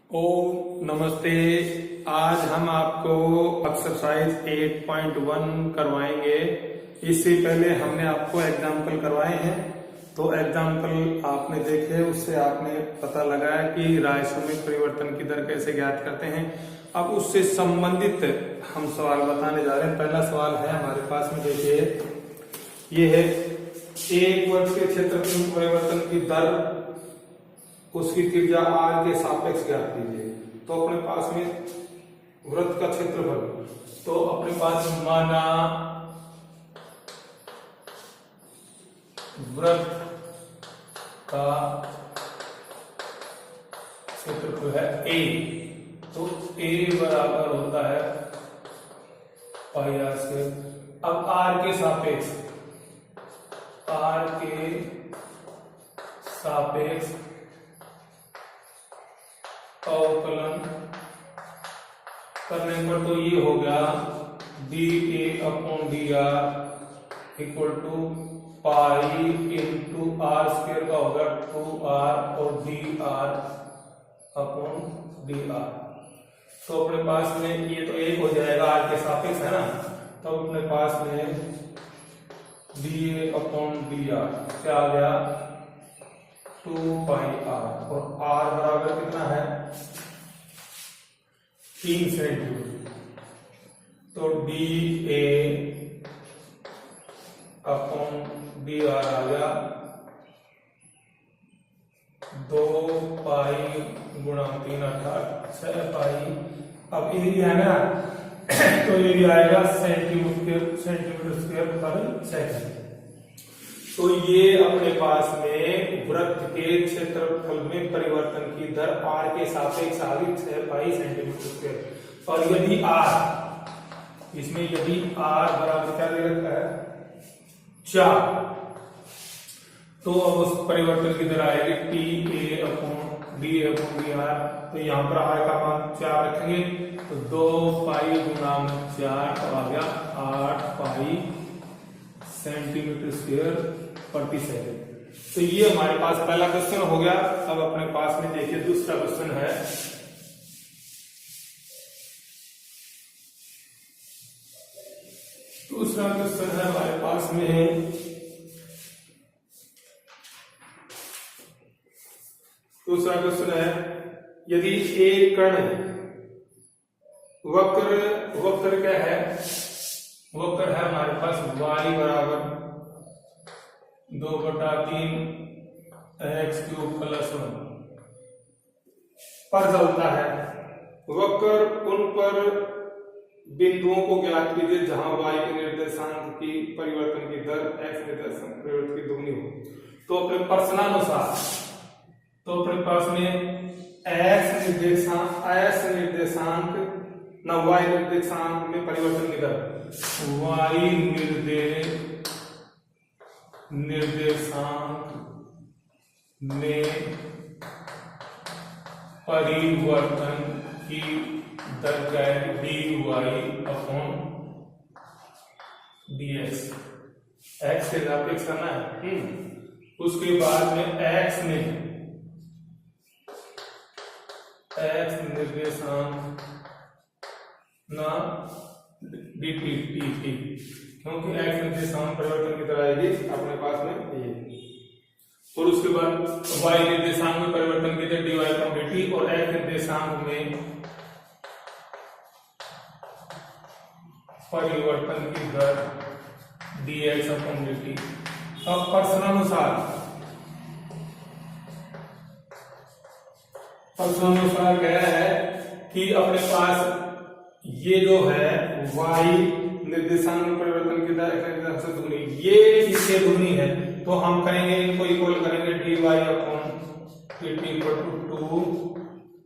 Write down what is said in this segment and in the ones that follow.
ओम नमस्ते। आज हम आपको एक्सरसाइज 8.1 करवाएंगे। इससे पहले हमने आपको एग्जाम्पल करवाए हैं, तो एग्जाम्पल आपने देखे, उससे आपने पता लगाया कि राशियों में परिवर्तन की दर कैसे ज्ञात करते हैं। अब उससे संबंधित हम सवाल बताने जा रहे हैं। पहला सवाल है हमारे पास में, देखिए ये है, एक वर्ग के क्षेत्रफल में परिवर्तन की दर, उसकी त्रिज्या r के सापेक्ष ज्ञात कीजिए। तो अपने पास में वृत्त का क्षेत्रफल, तो अपने पास माना वृत्त का क्षेत्रफल है a, तो a बराबर होता है पाई r स्क्वायर। अब r के सापेक्ष अवकलन करने पर तो ये हो गया dA/dr equal to pi into r square का होगा 2r और dr/dr। तो अपने पास में ये तो एक हो जाएगा, r के सापेक्ष है ना, तो अपने पास में dA/dr क्या आ गया 2πr, और r बराबर कितना है 3 सेंटीमीटर। तो dA/dr आ गया 2π गुणा 3 अर्थात 6π। अब एरिया है ना, तो एरिया आएगा सेंटीमीटर स्क्वायर पर सेकंड। तो ये अपने पास में वृत्त के क्षेत्रफल में परिवर्तन की दर r के सापेक्ष आ गई 6π सेंटीमीटर स्क्वायर। और यदि r, इसमें यदि r बराबर क्या दे रखा है 4, तो अब उस परिवर्तन की दर आएगी dA/dr। तो यहाँ पर r का मान 4 रखेंगे, तो 2π गुणा 4 तो आ गया 8π सेंटीमीटर स्क्वायर प्रति सेकंड। तो ये हमारे पास पहला क्वेश्चन हो गया। अब अपने पास में देखिए दूसरा क्वेश्चन है। दूसरा क्वेश्चन है हमारे पास में, दूसरा क्वेश्चन है, यदि एक कण वक्र क्या है, वक्र है हमारे पास y बराबर 2/3 x³ + 1 पर चलता है। वक्र उन पर बिंदुओं को ज्ञात कीजिए जहां y के निर्देशांक की परिवर्तन की दर x निर्देशांक परिवर्तन की दुगनी हो। तो अपने प्रश्नानुसार, तो अपने पास में x निर्देशांक ना y निर्देशांक में परिवर्तन की दर, y निर्देशांक में परिवर्तन की दर क्या है dy/dx। x के सापेक्ष करना है। उसके बाद में x निर्देशांक ना dt, क्योंकि x निर्देशांक परिवर्तन की तरह आएगी अपने पास में ये। और उसके बाद y निर्देशांक में परिवर्तन की दर dy/dt, और x निर्देशांक में परिवर्तन की दर dx/dt। अब प्रश्नानुसार क्या है कि अपने पास ये जो है y निर्देशांक में परिवर्तन की दर x निर्देशांक से दुगनी, ये इससे दुगनी है, तो हम करेंगे इनको इक्वल करेंगे dy/dt इक्वल टू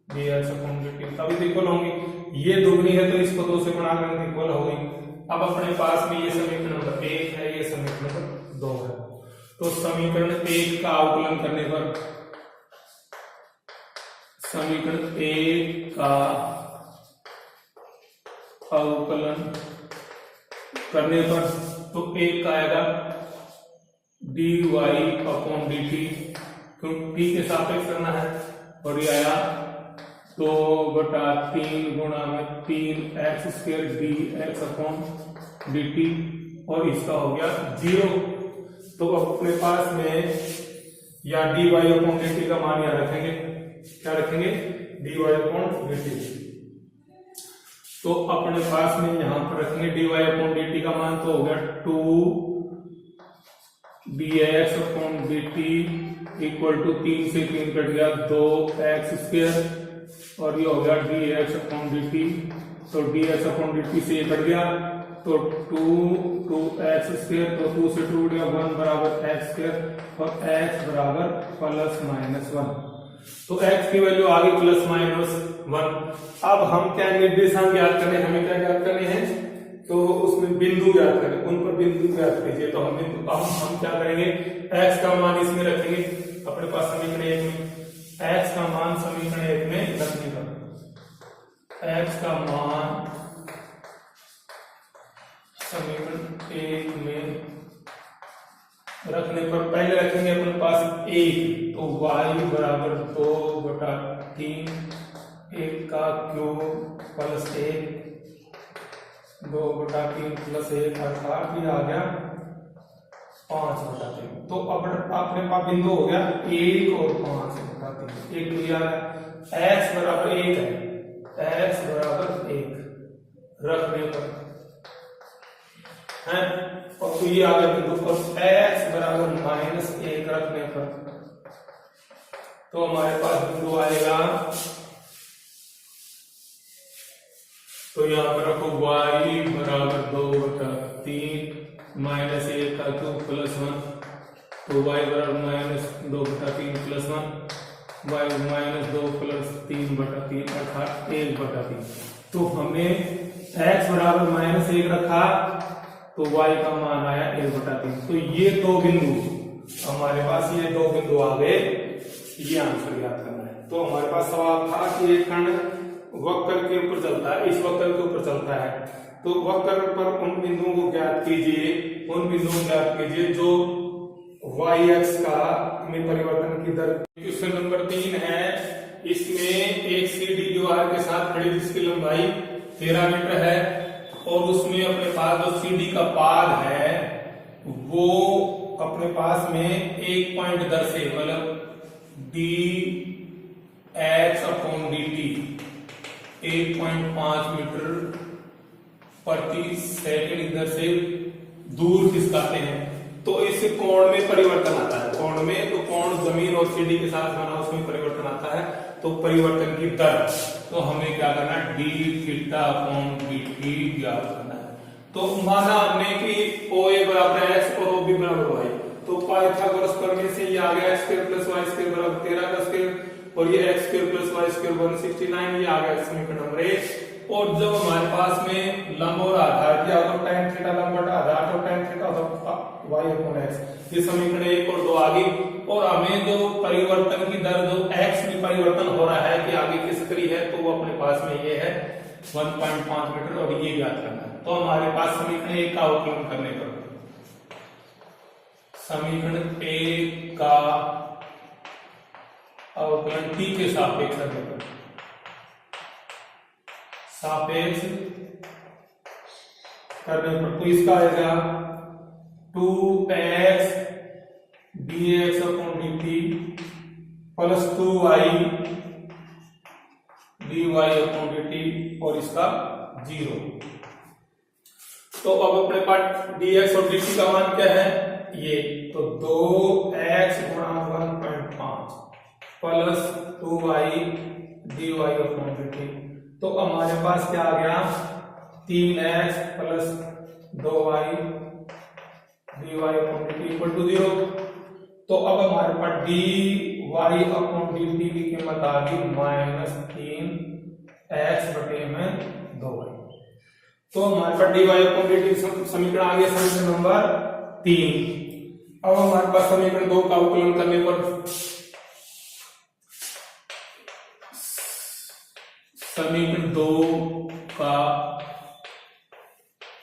2dx/dt, तभी तो इक्वल होंगे। ये दुगनी है तो इसको 2 से गुणा करेंगे इक्वल हो गई। अब अपने पास में ये समीकरण नंबर 1 है, ये समीकरण नंबर 2 है। तो समीकरण 1 का अवकलन करने पर, समीकरण 1 का अवकलन करने पर तो 1 का आएगा dy/dt, क्योंकि t के सापेक्ष करना है, और ये आया 2 बटा 3 गुणा में 3x² dx अपॉन dt और इसका हो गया 0। तो अब अपने पास में या dy अपॉन dt का मान यहाँ रखेंगे, क्या रखेंगे, dy अपॉन dt। तो अपने पास में यहां पर रखेंगे dy अपॉन dt का मान, तो हो गया 2 dx upon dt equal to 3 से 3 कट गया 2x² और ये हो गया dx अपॉन dt। तो dx अपॉन dt से ये कट गया तो 2x², तो 2 से 2 गया 1 बराबर x² और x बराबर ±1। तो x की वैल्यू आ गई ±1। अब हम क्या निर्देशांक ज्ञात करने, हमें क्या ज्ञात करने हैं, तो उसमें बिंदु ज्ञात करें, उन पर बिंदु ज्ञात कीजिए। तो हम क्या करेंगे, x का मान इसमें रखेंगे अपने पास समीकरण 1 में, x का मान समीकरण 1 में रखने का, x का मान समीकरण 1 में रखने पर पहले रखेंगे अपने पास 1, तो y बराबर 2 बटा 3 1 का क्यूब प्लस 1 2 बटा 3 प्लस 1 अर्थात ये आ गया 5 बटा 3। तो अब अपने पास बिंदु हो गया 1 और 5 बटा 3, एक तो यार x बराबर 1 है, x बराबर 1 रखने पर है, और तो ये आ गया बिंदु, और x बराबर -1 रखने पर तो हमारे पास बिंदु आएगा, तो यहाँ पर रखो y बराबर 2 बटा 3 -1 का क्यूब प्लस 1, तो y बराबर -2 बटा 3 प्लस 1, y -2 प्लस 3 बटा 3 अर्थात 1 बटा 3। तो हमने x बराबर -1 रखा तो y का मान आया 1 बटा 3। तो ये दो बिंदु हमारे पास, ये दो बिंदु आ गए, ये आंसर ज्ञात करना है। तो हमारे पास सवाल था कि एक खंड वक्र के ऊपर चलता है, इस वक्र के ऊपर चलता है, तो वक्र पर उन बिंदुओं को ज्ञात कीजिए, उन बिंदुओं को ज्ञात कीजिए जो y-अक्ष का में परिवर्तन की दर। क्वेश्चन नंबर 3 है, इसमें एक सीधी दीवार के साथ खड़ी जिसकी लंबाई 13 मीटर है और उसमें अपने पास जो सीढ़ी का पाद है वो अपने पास में एक पॉइंट दर से, मतलब dx अपॉन dt 1.5 मीटर प्रति सेकंड दर से दूर खिसकाते हैं, तो इस कोण में परिवर्तन आता है, कोण में, तो कोण जमीन और सीढ़ी के साथ बना उसमें परिवर्तन आता है, तो परिवर्तन की दर, तो हमें क्या करना है, d थीटा अपॉन dt ज्ञात करना है। तो माना हमने कि OA बराबर x और OB बराबर y, तो पाइथागोरस प्रमेय से ये आ गया x² + y² बराबर 13 का स्क्वायर और ये x² + y² 169, ये आ गया समीकरण नंबर 1। और जब हमारे पास में लंब और आधार दिया तो tan थीटा लंब बटा आधार, तो tan theta y upon x, ये समीकरण 1 और 2 आ गई। और हमें जो परिवर्तन की दर जो x में परिवर्तन हो रहा है कि आगे किस करी है, तो वो अपने पास में ये है 1.5 मीटर और ये ज्ञात करना है। तो हमारे पास समीकरण 1 का अवकलन करने पर, समीकरण 1 का अवकलन t के सापेक्ष करने पर, सापेक्ष करने पर तो इसका आएगा 2x dx upon dt plus 2y dy upon dt और इसका 0। तो अब अपने पास dx और dt का मान क्या है, ये, तो 2x गुणा 1.5 plus 2y dy upon dt, तो हमारे पास क्या आ गया, 3x plus 2y dy upon dt equal to 0। तो अब हमारे पास dy अपॉन dt की कीमत आ गई -3x बटे में 2y। तो हमारे पास dy अपॉन dt समीकरण आ गया समीकरण नंबर 3। अब हमारे पास समीकरण 2 का अवकलन करने पर, समीकरण 2 का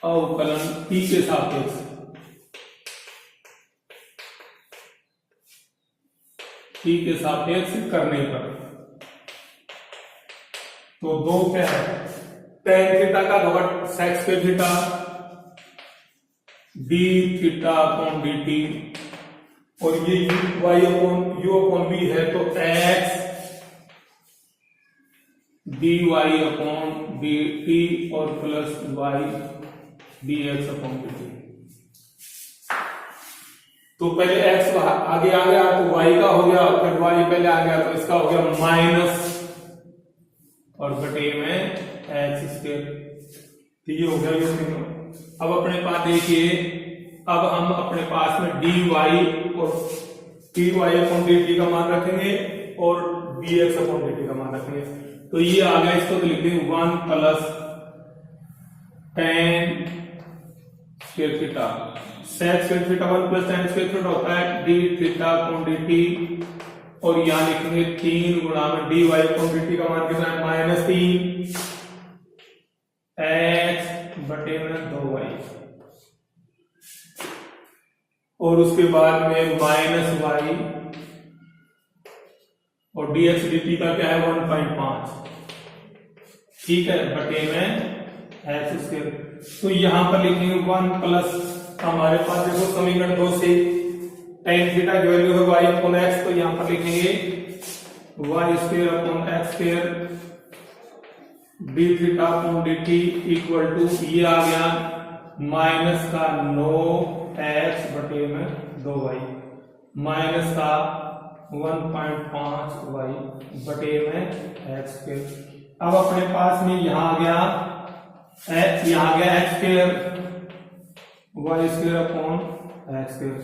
अवकलन t के सापेक्ष, t के सापेक्ष करने पर तो 2 क्या है, tan थीटा का घवट sec square theta d theta upon dt, और ये y upon u upon v है, तो x dy अपॉन dt और plus y dx upon dt। तो पहले x आगे आ गया तो y का हो गया, फिर y पहले आ गया तो इसका हो गया माइनस और बटे में x स्क्वायर। तो ये हो गया ये तीनों। अब अपने पास देखिए, अब हम अपने पास में dy और dy अपॉन dt का मान रखेंगे और dx अपॉन dt का मान रखेंगे। तो ये आ गया, इसको तो लिख देंगे 1 plus tan square theta, sec square theta 1 plus tan square theta होता है d थीटा अपॉन dt, और यहां लिखेंगे 3 गुणा में dy अपॉन dt का मान कितना है, -3 x बटे में 2y, और उसके बाद में माइनस y, और dx dt का क्या है 1.5, ठीक है, बटे में x स्क्वायर। तो यहां पर लिखेंगे 1 प्लस, हमारे पास देखो समीकरण 2 से tan थीटा की वैल्यू है y अपॉन x, तो यहां पर लिखेंगे y square upon x square d theta upon dt equal to, ये आ गया माइनस का 9x बटे में 2y, माइनस का 1.5y बटे में x स्क्वायर। अब अपने पास में यहां आ गया x, यहां आ गया x square y square upon x square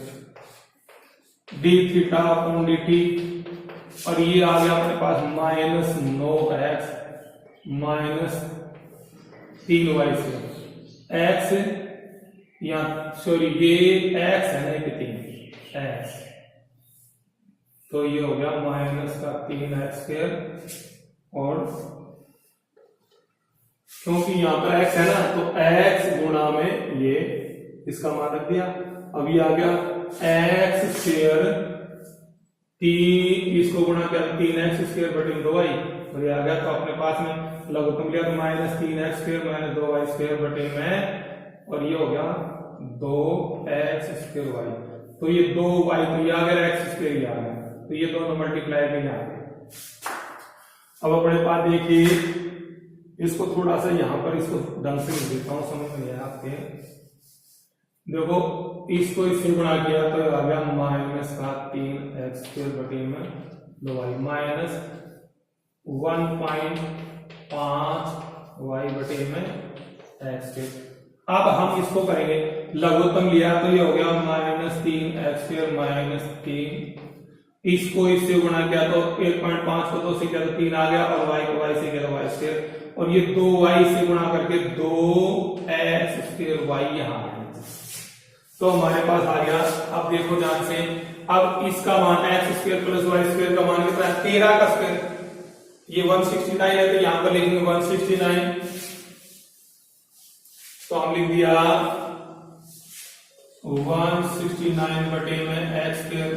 d theta upon dt, और ये आ गया अपने पास माइनस 9x माइनस 3y से x, यहाँ सॉरी ये x है नहीं कि 3 x, तो ये हो गया माइनस का 3x स्क्वायर, और क्योंकि यहां पर x है ना तो x गुणा में ये इसका मान रख दिया। अब ये आ गया x स्क्वायर 3, इसको गुणा किया 3x स्क्वायर बटे 2y, और ये आ गया, तो अपने पास में लघुत्तम लिया तो minus 3x square minus 2y square बटे में, और ये हो गया 2x स्क्वायर y, तो ये 2y, तो ये आ गया x स्क्वायर, ये आ गया, तो ये दोनों मल्टीप्लाई में आ गए। अब अपने पास देखिए, इसको थोड़ा सा यहां पर इसको ढंग से लिख देता हूं, समझ में आपके, देखो इसको इससे गुणा किया तो आ गया माइनस का 3x स्क्वायर बटे में 2y, माइनस 1.5y बटे में x स्क्वायर। अब हम इसको करेंगे, लघुत्तम लिया तो ये हो गया माइनस 3x स्क्वायर माइनस 3, इसको इससे गुणा किया तो 1.5 को 2 से किया तो 3 आ गया, और y को y से किया तो y स्क्वायर, और ये 2y से गुणा करके 2x स्क्वायर y यहां आ गया, तो हमारे पास आ गया। अब देखो ध्यान से, अब इसका मान x square plus y square का मान कितना है, 13 का स्क्वायर, ये 169 है, तो यहां पर लिखेंगे 169, तो हम लिख दिया 169 बटे में x square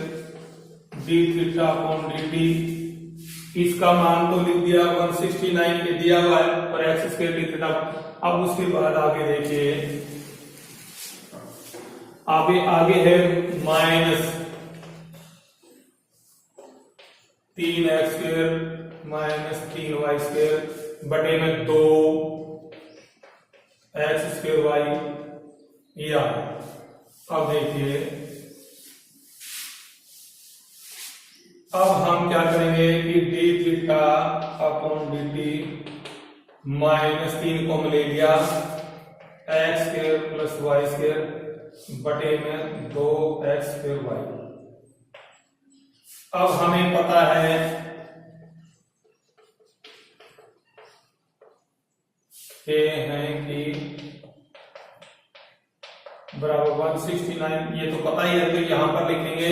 d theta upon dt, इसका मान तो लिख दिया 169 के दिया हुआ है, और x स्क्वायर d थीटा। अब उसके बाद आगे देखिए, आगे है minus 3x square minus 3y square बटे में 2x स्क्वायर y, ये आ गया। अब देखिए, अब हम क्या करेंगे कि d theta upon dt minus 3 को हम ले लिया x square plus y square बटे में 2x स्क्वायर y। अब हमें पता है कि बराबर 169, ये तो पता ही है, तो यहां पर लिखेंगे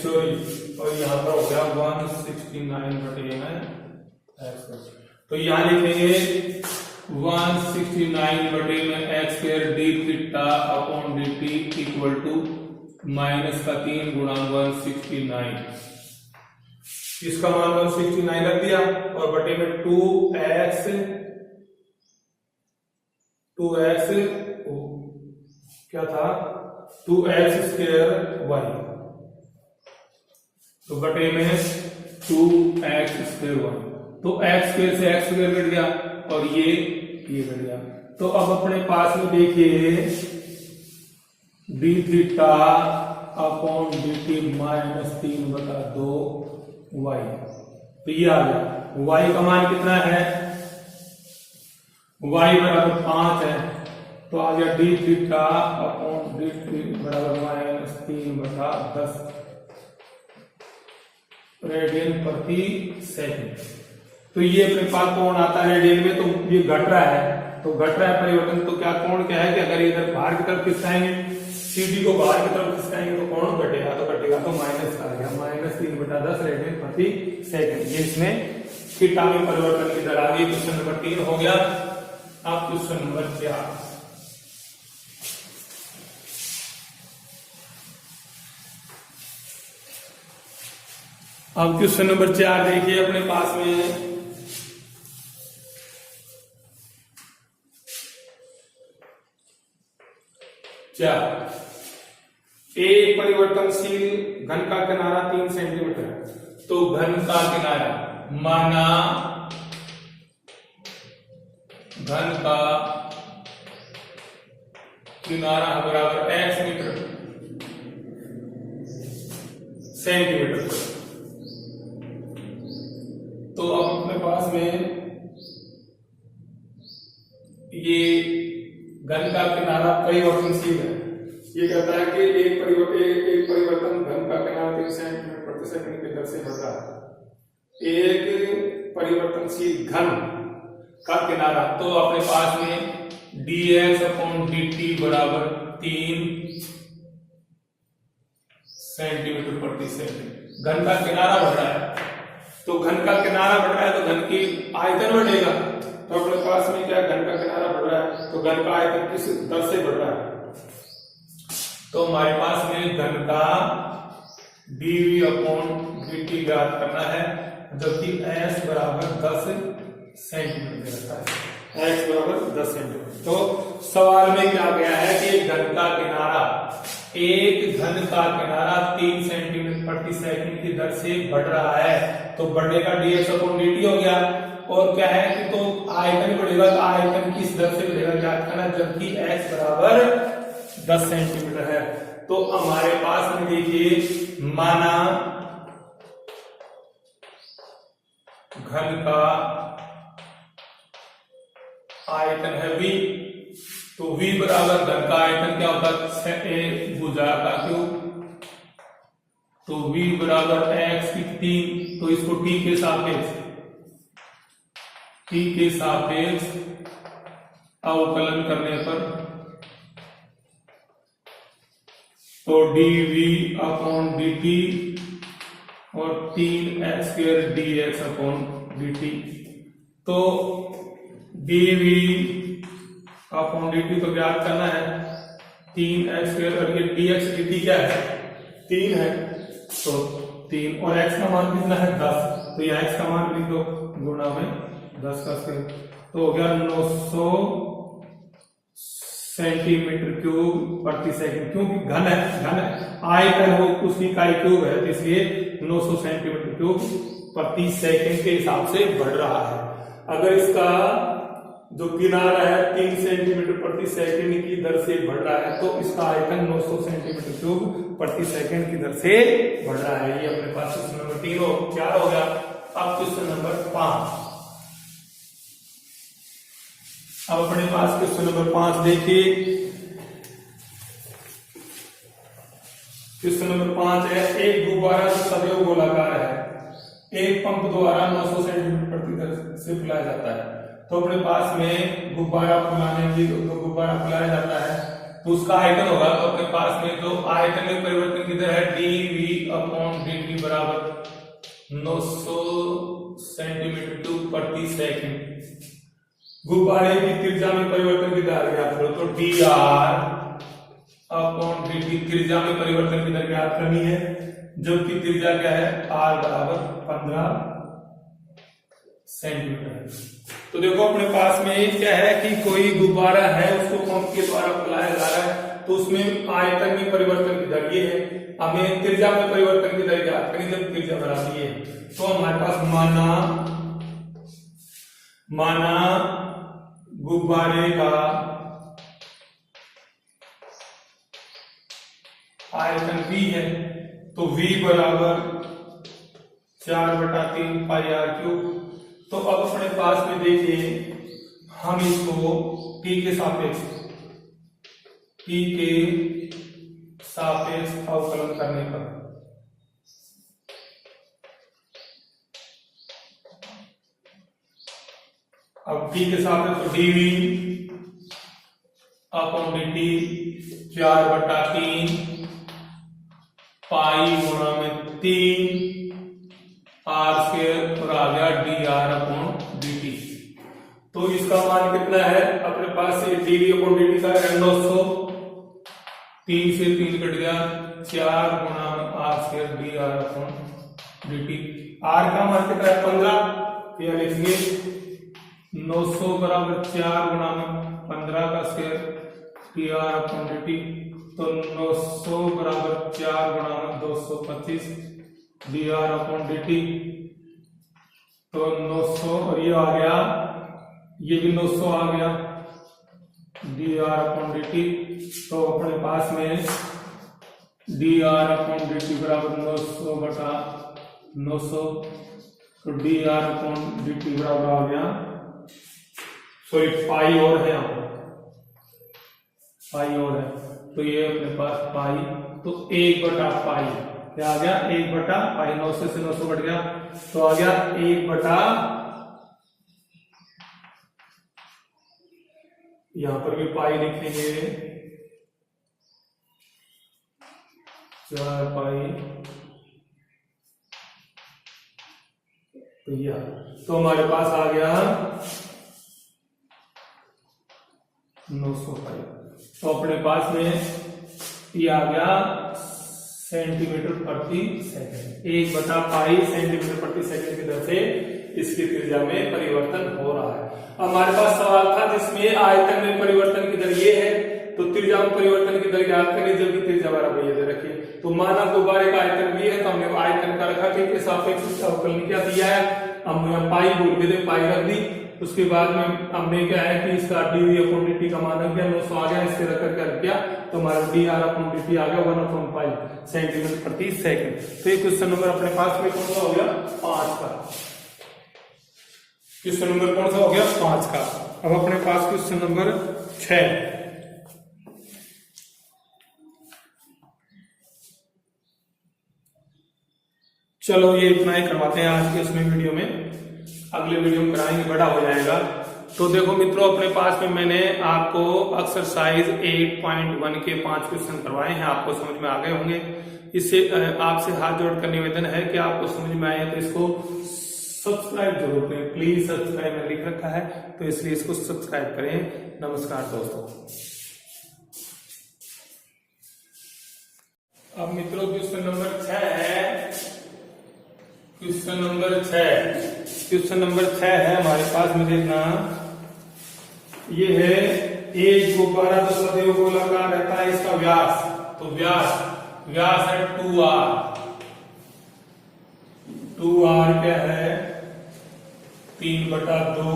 सॉरी, और यहां पर हो गया 169 बटे में x, तो यहां लिखेंगे 169 बटे में x square d theta upon dt equal to minus का 3 गुणा 169, इसका मान 169 रख दिया और बटे में 2x क्या था 2x² y, तो बटे में 2x² y, तो x² से x² घट गया और ये घट गया। तो अब अपने पास में देखिए d theta upon dt -3/2y, तो ये आ गया। y का मान कितना है, y बराबर 5 है, तो आ गया d थीटा अपॉन dt बराबर -3/10 रेडियन प्रति सेकंड। तो ये अपने पास कोण आता है रेडियन में, तो ये घट रहा है, तो घट रहा है परिवर्तन, तो क्या कोण क्या है कि अगर इधर बाहर की तरफ खिसकाएंगे, CD को बाहर की तरफ खिसकाएंगे तो कोण घटेगा, तो माइनस आ गया -3/10 रेडियन प्रति सेकंड। ये इसमें थीटा में परिवर्तन की दर आ गई। क्वेश्चन नंबर 3 हो गया। अब क्वेश्चन नंबर 4, अब क्वेश्चन नंबर 4 देखिए अपने पास में एक परिवर्तनशील घन का किनारा 3 सेंटीमीटर है, तो घन का किनारा माना घन का किनारा बराबर x मीटर सेंटीमीटर। तो अब अपने पास में ये घन का किनारा परिवर्तनशील है। ये कहता है कि एक परिवर्तन घन का किनारा 3 सेंटीमीटर प्रति सेकंड की दर से बढ़ रहा है। एक परिवर्तनशील घन का किनारा, तो अपने पास में dx अपॉन dt बराबर 3 सेंटीमीटर प्रति सेकंड। घन का किनारा बढ़ रहा है, तो घन का किनारा बढ़ रहा है तो घन की आयतन बढ़ेगा। तो अपने पास में क्या घन का किनारा बढ़ रहा है, तो घन का आयतन किस दर से बढ़ रहा है, तो हमारे पास में घन का dv अपॉन dt ज्ञात करना है, जबकि s बराबर 10 सेंटीमीटर रहता है, x बराबर 10 सेंटीमीटर। तो सवाल में क्या गया है कि एक घन का किनारा 3 सेंटीमीटर प्रति सेकंड की दर से बढ़ रहा है, तो बढ़ने का dx अपॉन dt हो गया। और क्या है कि तो आयतन बढ़ेगा, तो आयतन किस दर से बढ़ेगा ज्ञात करना, जबकि x बराबर 10 सेंटीमीटर है। तो हमारे पास में देखिए माना घन का आयतन है v, तो v बराबर घन का आयतन क्या होता है a भुजा का क्यूब, तो v बराबर x की 3, तो इसको t के सापेक्ष अवकलन करने पर तो dv अपॉन dt और 3x² dx अपॉन dt, तो dv अपॉन dt तो ज्ञात करना है 3x² और ये dx dt क्या है 3 है, तो 3 और x का मान कितना है 10, तो ये x का मान लिख दो गुणा में 10 का स्क्वायर, तो हो गया 900 सेंटीमीटर क्यूब प्रति सेकंड। क्योंकि घन है आयतन हो उसकी इकाई क्यूब है, इसलिए 900 सेंटीमीटर क्यूब प्रति सेकंड के हिसाब से बढ़ रहा है। अगर इसका जो किनारा है 3 सेंटीमीटर प्रति सेकंड की दर से बढ़ रहा है, तो इसका आयतन 900 सेंटीमीटर क्यूब प्रति सेकंड की दर से बढ़ रहा है। ये अपने पास क्वेश्चन नंबर 3 हो 4 हो गया। अब क्वेश्चन नंबर 5, अब अपने पास क्वेश्चन नंबर 5 देखिए। क्वेश्चन नंबर 5 है, एक गुब्बारा जो सदैव गोलाकार है, एक पंप द्वारा 900 सेंटीमीटर प्रति दर से फुलाया जाता है। तो अपने पास में गुब्बारा फुलाने की गुब्बारा फुलाया जाता है, तो उसका आयतन होगा, तो अपने पास में जो आयतन में परिवर्तन की दर है dv अपॉन dt बराबर 900 सेंटीमीटर क्यूब प्रति सेकंड। गुब्बारे की त्रिज्या में परिवर्तन की दर ज्ञात करो, तो dr अपॉन dt त्रिज्या में परिवर्तन की दर ज्ञात करनी है, जबकि त्रिज्या क्या है, r बराबर 15 सेंटीमीटर है। तो देखो अपने पास में क्या है कि कोई गुब्बारा है, उसको पंप के द्वारा फैलाया जा रहा है, तो उसमें आयतन में परिवर्तन की दर ये है। हमें त्रिज्या में परिवर्तन की दर ज्ञात करनी, जब त्रिज्या बराबर ये है तो हमारे पास माना गुब्बारे का आयतन V है, तो V बराबर 4/3 पाई r क्यूब। तो अब अपने पास में देखिए, हम इसको T के सापेक्ष अवकलन करने पर अब T के सापेक्ष तो dV अपॉन dt 4/3 पाई गुणा में 3 r स्क्वायर और आ गया dr अपॉन dt। तो इसका मान कितना है अपने पास से, dV अपॉन dt का है 900, 3 से 3 कट गया, 4 गुणा में r square dr upon dt। r का मान कितना है 15, यह लिखेंगे 900 बराबर 4 गुणा में 15 का स्क्वायर dr अपॉन dt। तो 900 बराबर 4 गुणा में 225 dr अपॉन dt। तो 900 और ये आ गया, ये भी 900 आ गया dr अपॉन dt। तो अपने पास में dr अपॉन dt बराबर 900/900, तो dr अपॉन dt बराबर आ गया, सॉरी पाई और है, यहाँ पाई और है, तो ये अपने पास पाई, तो 1/पाई क्या आ गया, 1/पाई। 900 से 900 कट गया, तो आ गया 1/, यहां पर भी पाई लिखेंगे 4 पाई, तो हमारे पास आ गया 900 पाई। तो अपने पास में ये आ गया सेंटीमीटर प्रति सेकंड, 1/पाई सेंटीमीटर प्रति सेकंड की दर से इसकी त्रिज्या में परिवर्तन हो रहा है। हमारे पास सवाल था जिसमें आयतन में परिवर्तन की दर ये है, तो त्रिज्या में परिवर्तन की दर ज्ञात करें जबकि त्रिज्या बराबर ये दे रखिए। तो माना गुब्बारे का आयतन भी है, तो हमने आयतन का रखा के सापेक्ष अवकलन क्या दिया है, हमने पाई बोल के दे, पाई रख दी। उसके बाद में हमने क्या है कि इसका dV अपॉन dt का मान रख दिया, 900 आ गया, इसके रखकर क्या रख दिया, तो हमारा dr अपॉन dt आ गया 1/5 सेंटीमीटर प्रति सेकंड। तो ये क्वेश्चन नंबर अपने पास में कौन सा हो गया, 5 का। क्वेश्चन नंबर कौन सा हो गया, 5 का। अब अपने पास क्वेश्चन नंबर 6। चलो ये इतना ही करवाते हैं आज के इसमें वीडियो में, अगले वीडियो में कराएंगे, बड़ा हो जाएगा। तो देखो मित्रों, अपने पास में मैंने आपको एक्सरसाइज 8.1 के 5 क्वेश्चन करवाए हैं, आपको समझ में आ गए होंगे। इससे आपसे हाथ जोड़कर निवेदन है कि आपको समझ में आए तो इसको सब्सक्राइब जरूर करें, प्लीज सब्सक्राइब में लिख रखा है, तो इसलिए इसको सब्सक्राइब करें। नमस्कार दोस्तों। अब मित्रों क्वेश्चन नंबर 6 है, क्वेश्चन नंबर 6 है हमारे पास में, देखना ये है, एक गुब्बारा तो सदैव गोलाकार रहता है, इसका व्यास, तो व्यास है 2r क्या है 3/2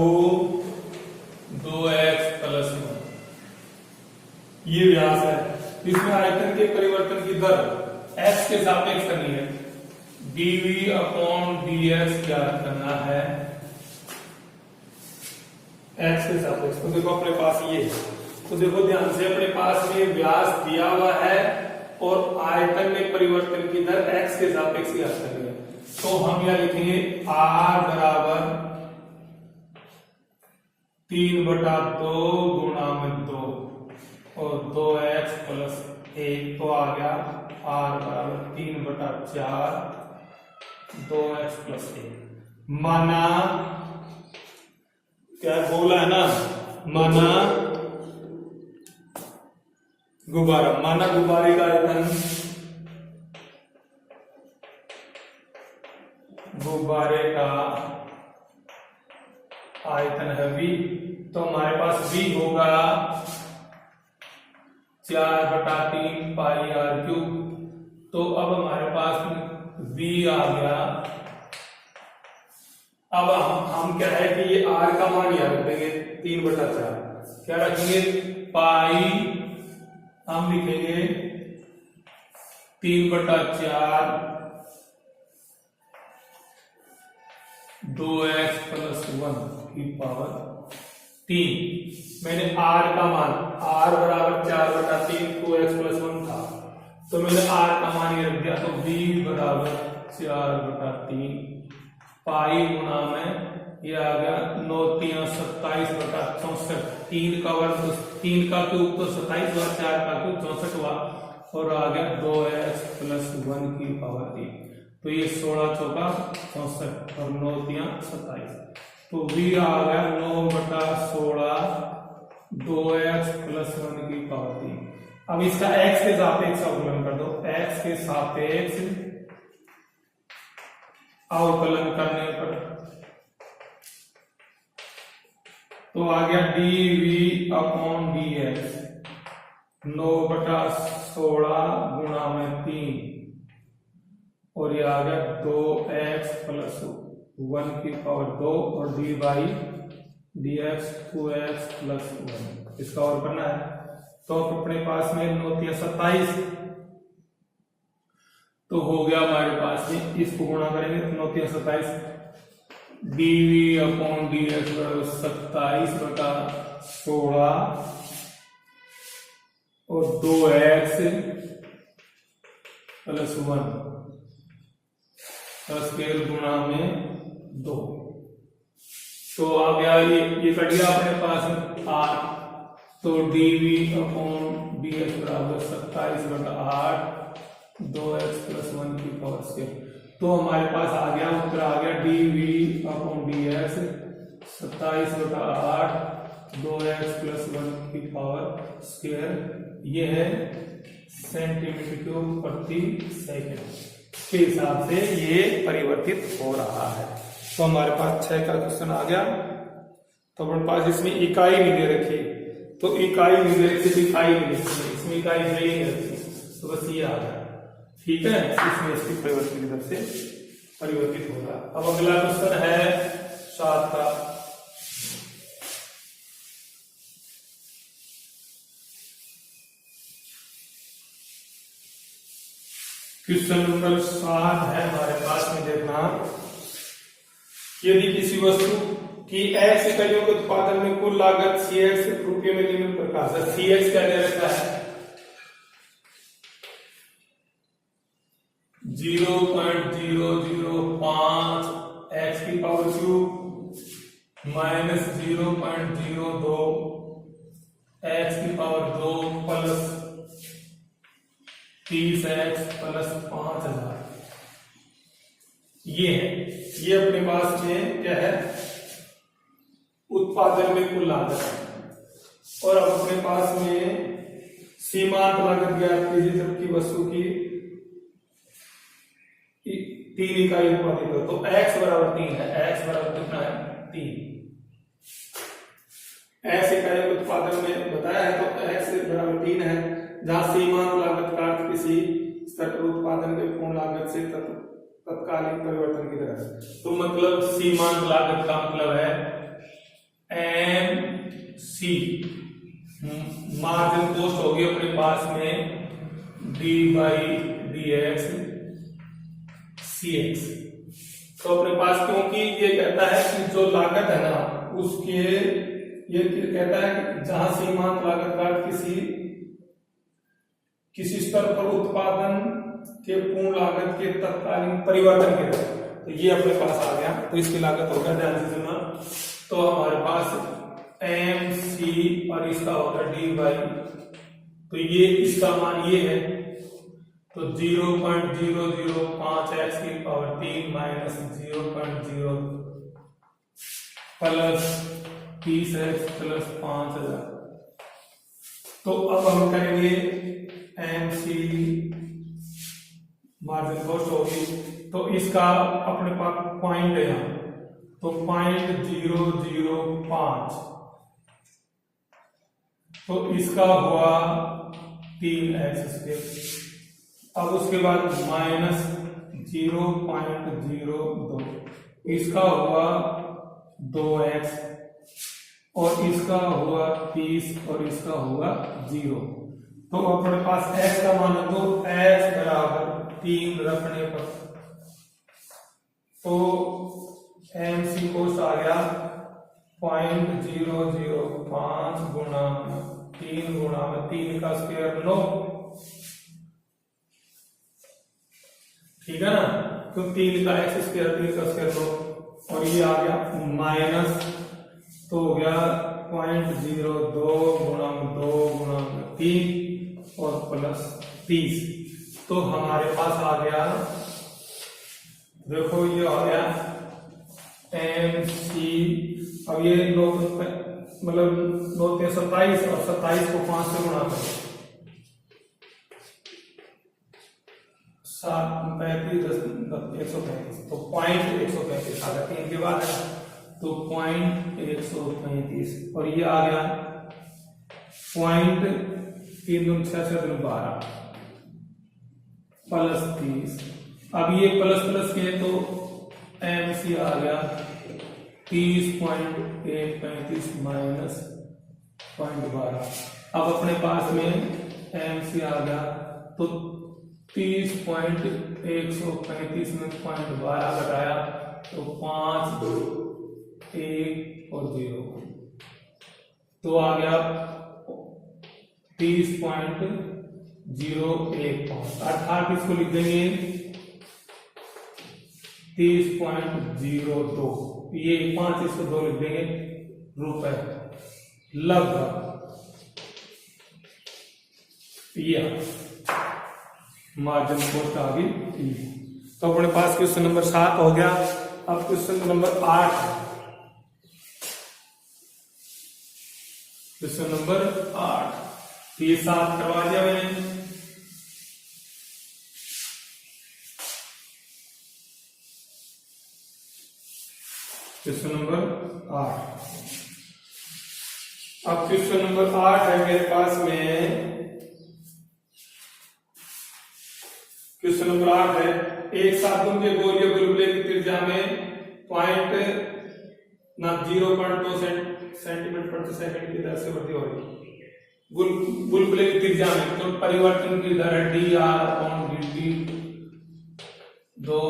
2x + 1, ये व्यास है। इसमें आयतन के परिवर्तन की दर x के सापेक्ष करनी है, dV अपॉन dx क्या करना है, x के सापेक्ष। तो देखो अपने पास ये, तो देखो ध्यान से, अपने पास में व्यास दिया हुआ है और आयतन में परिवर्तन की दर x के सापेक्ष ज्ञात करनी है। तो हम यह लिखेंगे r बराबर 3/2 गुणा में 2 और 2x + 1, तो आ गया r बराबर 3/4 2x + 1। माना क्या बोला है ना, माना गुब्बारे का आयतन गुब्बारे का आयतन है V। तो हमारे पास V होगा 4/3 पाई r³। तो अब हमारे पास V आ गया। अब हम क्या है कि ये r का मान याद रखेंगे 3/4। क्या रखेंगे? पाई हम लिखेंगे 3/4 2x + 1 की पावर 3। मैंने r का मान r बराबर 4/3 2x + 1 था, तो मैंने r का मान ये रख दिया। तो v बराबर 4/3 पाई गुणा में ये आ गया 9 3 27/64। 3 का वर्ग 3 का क्यूब तो 27 हुआ, 4 का क्यूब 64 हुआ, और आ गया 2x + 1 की पावर 3। तो ये 16 चौका 64 और 9 3 27। तो v आ गया 9/16 2x + 1 की पावर 3। अब इसका x के सापेक्ष अवकलन कर दो। x के सापेक्ष अवकलन करने पर तो आ गया dv/dx 9/16 गुणा में 3, और ये आ गया 2x + 1 की पावर 2 और d/dx 2x + 1। इसका और करना है तो अपने पास में 9 3 27, तो हो गया हमारे पास में, इसको गुणा करेंगे तो 9 3 27 dv/dx 27/16 और 2x + 1 स्केल गुणा में 2। तो आ गया ये कट गया अपने पास r। तो dv/dx बराबर 27/8 2x + 1 की पावर स्केल। तो हमारे पास आ गया उत्तर आ गया dv/dx 27/8 2x + 1 की पावर स्क्वायर। ये है सेंटीमीटर/सेकंड के हिसाब से ये परिवर्तित हो रहा है। तो हमारे पास 6 का क्वेश्चन आ गया। तो हमारे पास इसमें इकाई नहीं दे रखी, तो इकाई नहीं दे रखी, इकाई नहीं लिखी, इसमें इकाई नहीं रखी, तो बस ये आ गया। ठीक है, इसमें इसकी परिवर्तित इधर से परिवर्तित होगा। अब अगला क्वेश्चन है 7 का। क्वेश्चन नंबर 7 है हमारे पास में। देखना, यदि किसी वस्तु की x इकाइयों के उत्पादन में कुल लागत cx रुपये में निम्न प्रकार से। cx क्या दे रखा है? 0.005 x की पावर क्यूब माइनस 0.02 x की पावर 2 प्लस 30x + 5000। ये है, ये अपने पास में क्या है? उत्पादन में कुल लागत है। और अब अपने पास में सीमांत लागत ज्ञात कीजिए जबकि वस्तु की 3 इकाई उत्पादित हो। तो x बराबर 3 है। x बराबर कितना है? 3। x इकाई उत्पादन में बताया है, तो x बराबर 3 है। जहां सीमांत लागत का अर्थ किसी स्तर पर उत्पादन के पूर्ण लागत से तत्कालिक परिवर्तन की तरह। तो मतलब सीमांत लागत का मतलब है MC, मार्जिन कॉस्ट होगी अपने पास में d/dx cx। तो अपने पास, क्योंकि ये कहता है कि जो लागत है ना उसके, ये कहता है कि जहां सीमांत लागत का किसी स्तर पर उत्पादन के पूर्ण लागत के तत्कालीन परिवर्तन के तरह। तो ये अपने पास आ गया। तो इसकी लागत होगा, ध्यान से सुनना। तो हमारे पास MC और इसका होगा d/, तो ये इसका मान ये है। तो 0.005 x की पावर 3 माइनस 0.0 प्लस 30x + 5000। तो अब हम करेंगे MC मार्जिन कॉस्ट होगी। तो इसका अपने पास पॉइंट है यहाँ, तो 0.005, तो इसका हुआ 3x²। अब उसके बाद -0.02, इसका हुआ 2x, और इसका हुआ 30, और इसका हुआ 0। तो अपने पास x का मान रखो, x बराबर 3 रखने पर तो MC कोस्ट आ गया 0.005 गुणा 3 गुणा 3 का स्क्वायर 9, ठीक है ना। तो 3 का x² 3 का स्क्वायर 9, और ये आ गया माइनस, तो हो गया 0.02 गुणा 2 गुणा 3 और प्लस 30। तो हमारे पास आ गया, देखो ये आ गया MC। अब ये 9 मतलब 9 3 27, और 27 को 5 से गुणा करें, 7 35 10 135, तो 135 आ गया 3 के बाद है, तो 135, और ये आ गया 0.3 प्लस 30। अब ये प्लस प्लस के, तो MC आ गया 30.135 माइनस 0.12। अब अपने पास में MC आ गया, तो 30.135 में 0.12 घटाया, तो 5 1 और 0, तो आ गया 30.015, अर्थात इसको लिख देंगे 30.02, ये 5 इसको 2 लिख देंगे रुपए लगभग। ये मार्जिन कॉस्ट आ गई। तो अपने पास क्वेश्चन नंबर 7 हो गया। अब क्वेश्चन नंबर 8, क्वेश्चन नंबर 8, तो ये 7 करवा दिया मैंने। क्वेश्चन नंबर 8, अब क्वेश्चन नंबर 8 है मेरे पास में। क्वेश्चन नंबर 8 है, एक साधन के गोलीय बुलबुले की त्रिज्या में 0.2 सेंटीमीटर प्रति सेकंड की दर से वृद्धि हो रही है। बुलबुले की त्रिज्या में तो परिवर्तन की दर है dr/dt 2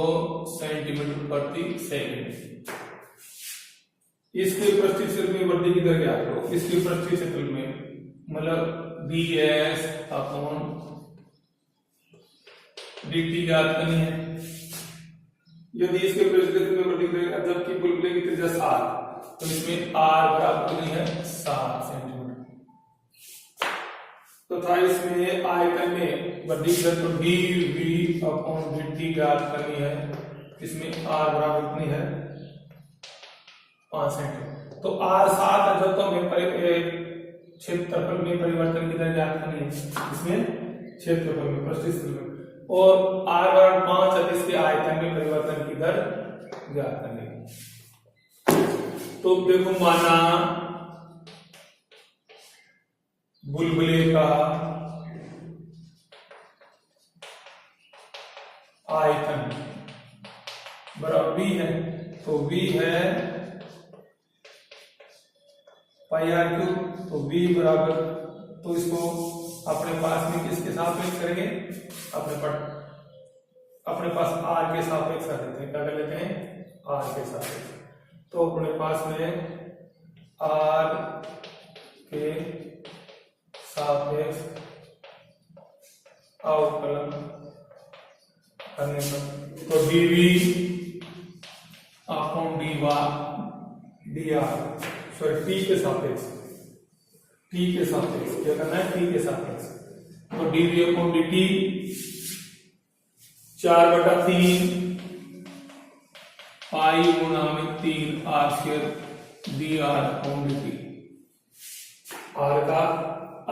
सेंटीमीटर प्रति सेकंड। इसके पृष्ठीय क्षेत्र में वृद्धि की दर क्या करो, इसके पृष्ठीय क्षेत्र में मतलब ds/dt ज्ञात करनी है। यदि इसके पृष्ठीय क्षेत्र में वृद्धि करेगा, जबकि बुलबुले की त्रिज्या 7, तो इसमें r बराबर कितनी है 7 सेंटीमीटर। तो था इसमें आयतन में वृद्धि की दर तो dv/dt ज्ञात करनी है। इसमें r बराबर कितनी है 5 सेंटीमीटर। तो r 7 है, जब तो हमें क्षेत्रफल में परिवर्तन की दर ज्ञात करनी है, इसमें क्षेत्रफल में पृष्ठीय क्षेत्र में, और r बराबर 5 है, इसके आयतन में परिवर्तन की दर ज्ञात करनी है। तो देखो माना बुलबुले का आयतन बराबर v है, तो v है πr3, तो v बराबर, तो इसको अपने पास में किसके सापेक्ष करेंगे, अपने पास r के सापेक्ष कर देते हैं। क्या कर लेते हैं r के सापेक्ष। तो अपने पास में r के सापेक्ष अवकलन करने पर तो dv/dr सॉरी t के सापेक्ष क्या करना है, t के सापेक्ष। तो dv/dt 4/3 पाई गुणा में 3 r² dr/dt।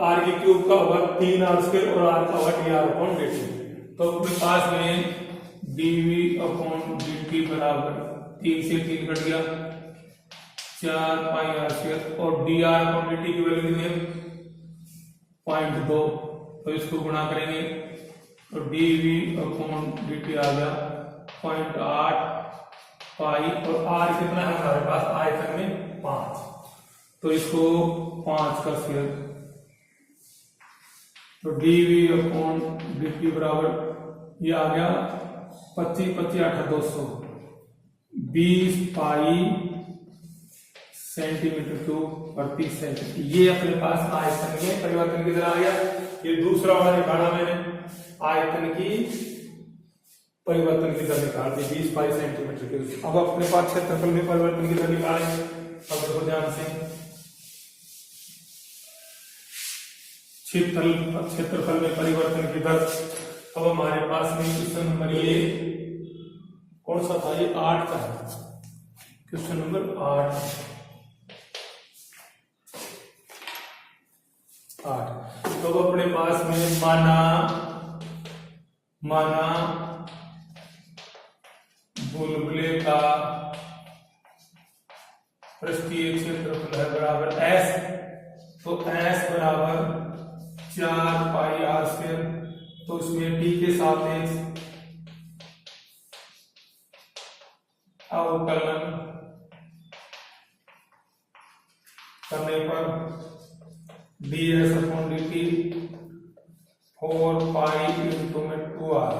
r की क्यूब का होगा 3 r² और r का होगा dr/dt। तो अपने पास में dv/dt बराबर 3 से 3 कट गया 4 पाई आर स्क्वायर और dr/dt की वैल्यू कितनी है 0.2 तो इसको गुणा करेंगे तो dv/dt आ गया 0.8 पाई और r कितना है हमारे पास आयतन में 5 तो इसको 5 का स्क्वायर तो dv/dt बराबर ये आ गया 25 25 8 200 20 पाई सेंटीमीटर क्यूब प्रति सेकंड ये अपने पास आयतन में परिवर्तन किधर आ गया। ये दूसरा वाला निकाला मैंने आयतन की परिवर्तन की दर निकाल दी 20 पाई सेंटीमीटर क्यूब। अब अपने पास क्षेत्रफल में परिवर्तन की दर निकालें। अब देखो ध्यान से क्षेत्रफल में परिवर्तन की दर। अब हमारे पास में क्वेश्चन नंबर ये कौन सा था, ये 8 का है, क्वेश्चन नंबर 8 तो अपने पास में माना बुलबुले का पृष्ठीय क्षेत्रफल है बराबर S तो S बराबर 4 पाई आर स्क्वायर तो इसमें t के सापेक्ष अवकलन करने पर ds/dt 4 पाई इंटू में 2r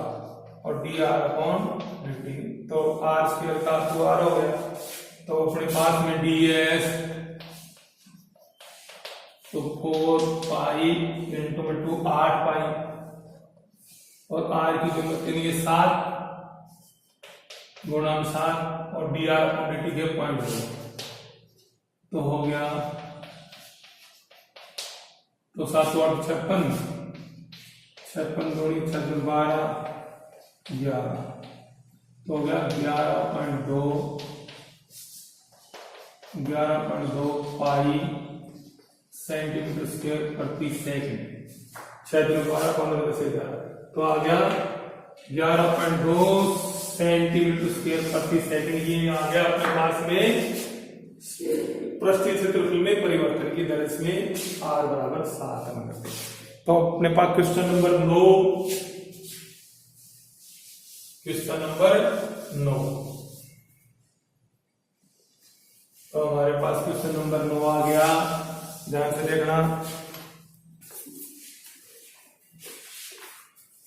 और dr/dt तो r स्क्वायर का 2r हो गया तो अपने पास में ds तो 4 पाई इंटू में 2 8 पाई और r की कीमत के लिए 7 गुणा 7 और dr/dt के पॉइंट तो हो गया तो 7 8 56 56 दूनी 56 12 11 तो हो गया 11.2 पाई सेंटीमीटर स्क्वायर प्रति सेकंड 6 12 15 से 11 तो आ गया 11.2 सेंटीमीटर स्क्वायर प्रति सेकंड। ये आ गया अपने पास में पृष्ठीय क्षेत्रफल में परिवर्तन की दर। इसमें r बराबर 7 करते तो अपने पास क्वेश्चन नंबर 9 तो हमारे पास क्वेश्चन नंबर 9 आ गया। ध्यान से देखना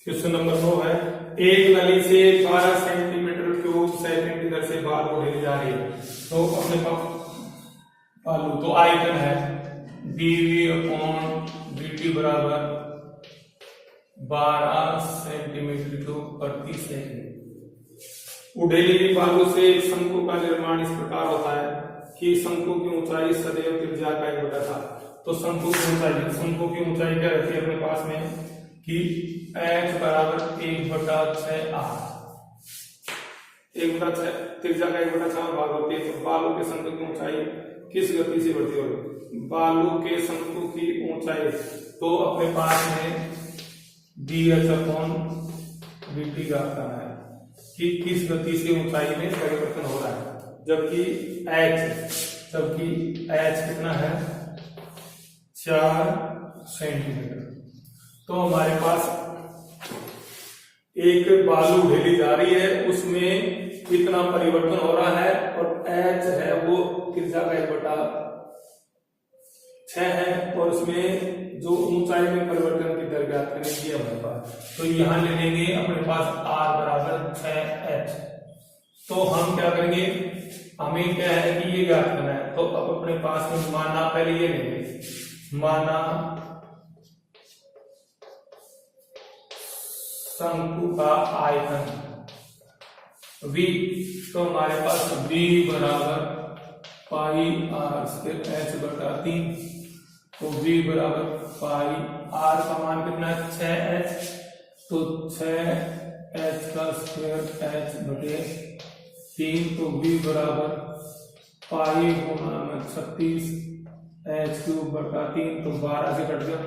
क्वेश्चन नंबर 9 है एक नली से 12 सेंटीमीटर क्यूब सेकंड की दर से बालू ढेली जा रही है तो अपने पास बालू तो आयतन है dv/dt बराबर 12 सेंटीमीटर क्यूब प्रति सेकंड। उड़ेली हुई बालू से एक शंकु का निर्माण इस प्रकार होता है कि शंकु की ऊंचाई सदैव त्रिज्या का 1/7 तो शंकु की ऊंचाई क्या रहती है अपने पास में कि h बराबर 1/6r 1/6 त्रिज्या का 1/6 भाग होती है। तो बालू के शंकु की ऊंचाई किस गति से बढ़ती होगी, बालू के शंकु की ऊंचाई तो अपने पास में dh/dt का करना है कि किस गति से ऊंचाई में परिवर्तन हो रहा है। जबकि h कितना है 4 सेंटीमीटर तो हमारे पास एक बालू ढेली जा रही है उसमें कितना परिवर्तन हो रहा है और h है वो त्रिज्या का 1/6 है और उसमें जो ऊंचाई में परिवर्तन की दर ज्ञात करनी है हमारे पास। तो यहां ले लेंगे अपने पास r बराबर 6h तो हम क्या करेंगे हमें क्या है कि ये ज्ञात करना है तो अब अपने पास में माना पहले ये लेंगे माना शंकु का आयतन v तो हमारे पास v बराबर पाई r स्क्वायर h/3 तो v बराबर पाई r का मान कितना है 6h तो 6h का स्क्वायर h/3 तो v बराबर पाई गुणा 36 h³/3 तो 12 से कट गया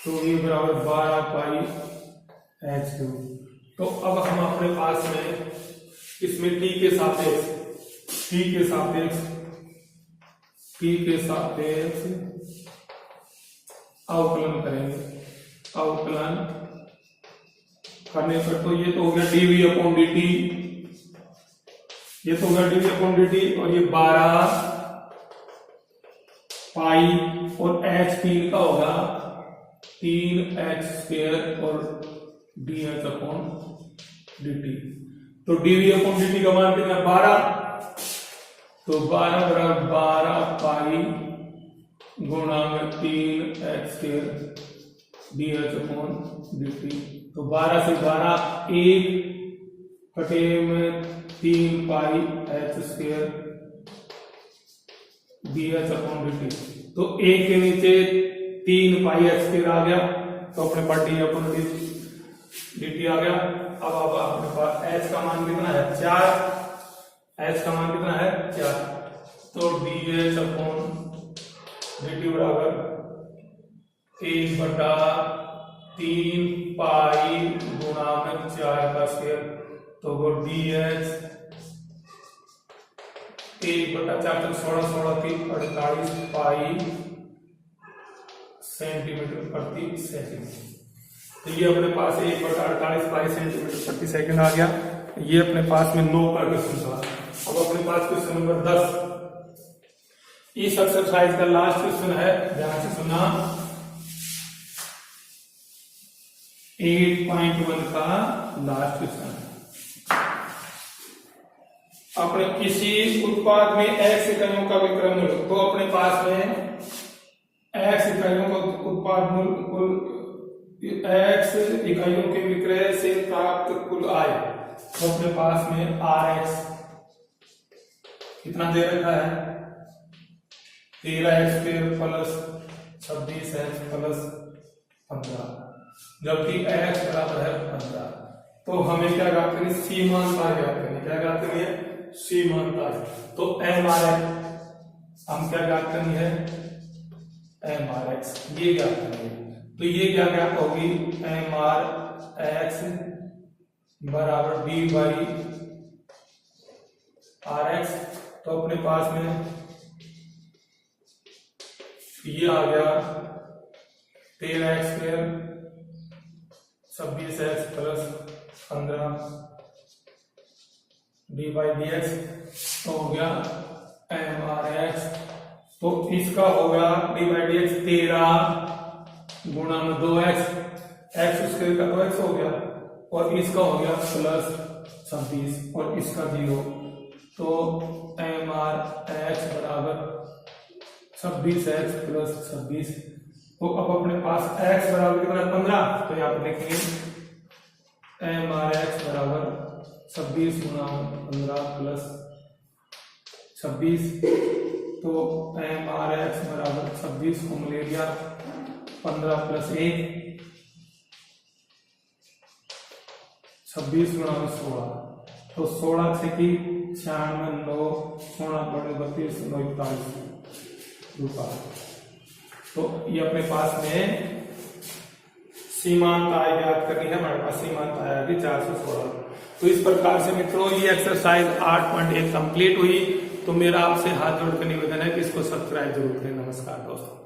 तो v बराबर 12 पाई H2। तो अब हम अपने पास में इसमें T के सापेक्ष अवकलन करेंगे। अवकलन करने पर तो ये तो हो गया dv/dt, ये तो हो गया dv/dt, और ये 12 पाई और h3 का होगा 3h² और dh/dt। तो dv/dt का मान कितना 12, तो 12 बराबर 12 पाई गुणा में 3h² dh/dt। तो 12 से 12 1 कटे में 3 पाई h² dh/dt। तो 1 के नीचे 3 पाई h² आ गया, तो अपने पास dt आ गया। अब अपने पास h का मान कितना है 4, h का मान कितना है 4, तो dh/dt बराबर 1/3 पाई गुणा में 4 का स्क्वायर, तो वो dh 1/4 तो 16 3 48 पाई सेंटीमीटर प्रति सेकंड। तो ये अपने पास 1/48 पाई सेंटीमीटर प्रति सेकंड आ गया। ये अपने पास में 9 का क्वेश्चन था। अब अपने पास क्वेश्चन नंबर 10, इस एक्सरसाइज का लास्ट क्वेश्चन है, ध्यान से सुनना। 8.1 का लास्ट क्वेश्चन है। अपने किसी उत्पाद में x इकाइयों का विक्रय मूल्य, तो अपने पास में x इकाइयों का उत्पाद मूल्य कुल x इकाइयों के विक्रय से प्राप्त कुल आय, तो अपने पास में rx कितना दे रखा है 13x² प्लस 26x प्लस 15, जबकि x बराबर है 15। तो हमें क्या ज्ञात करनी, सीमांत आय ज्ञात करनी। क्या ज्ञात करनी है, सीमांत आय। तो MRx हम क्या ज्ञात करनी है, MRx ये ज्ञात करनी है। तो ये क्या ज्ञात होगी, MRx बराबर d/rx। तो अपने पास में ये आ गया 13x² 26x प्लस 15 d/dx, तो हो गया MRx। तो इसका होगा d/dx 13 गुणा में 2x, x² का 2x हो गया, और इसका हो गया प्लस 26 और इसका 0। तो MRx बराबर 26x प्लस 26। तो अब अपने पास x बराबर कितना 15, तो यहाँ पर लिखेंगे MRx बराबर 26 गुणा 15 प्लस 26। तो MRx बराबर 26 को ले लिया 15 प्लस 1, 26 गुणा 16, तो 16 से की 96 9 16 बड़े 32 9 41 रुपया। तो ये अपने पास में सीमांत आय ज्ञात करनी है। हमारे पास सीमांत आय आएगी 416। तो इस प्रकार से मित्रों ये एक्सरसाइज 8.1 कंप्लीट हुई। तो मेरा आपसे हाथ जोड़ कर निवेदन है कि इसको सब्सक्राइब जरूर करें। नमस्कार दोस्तों।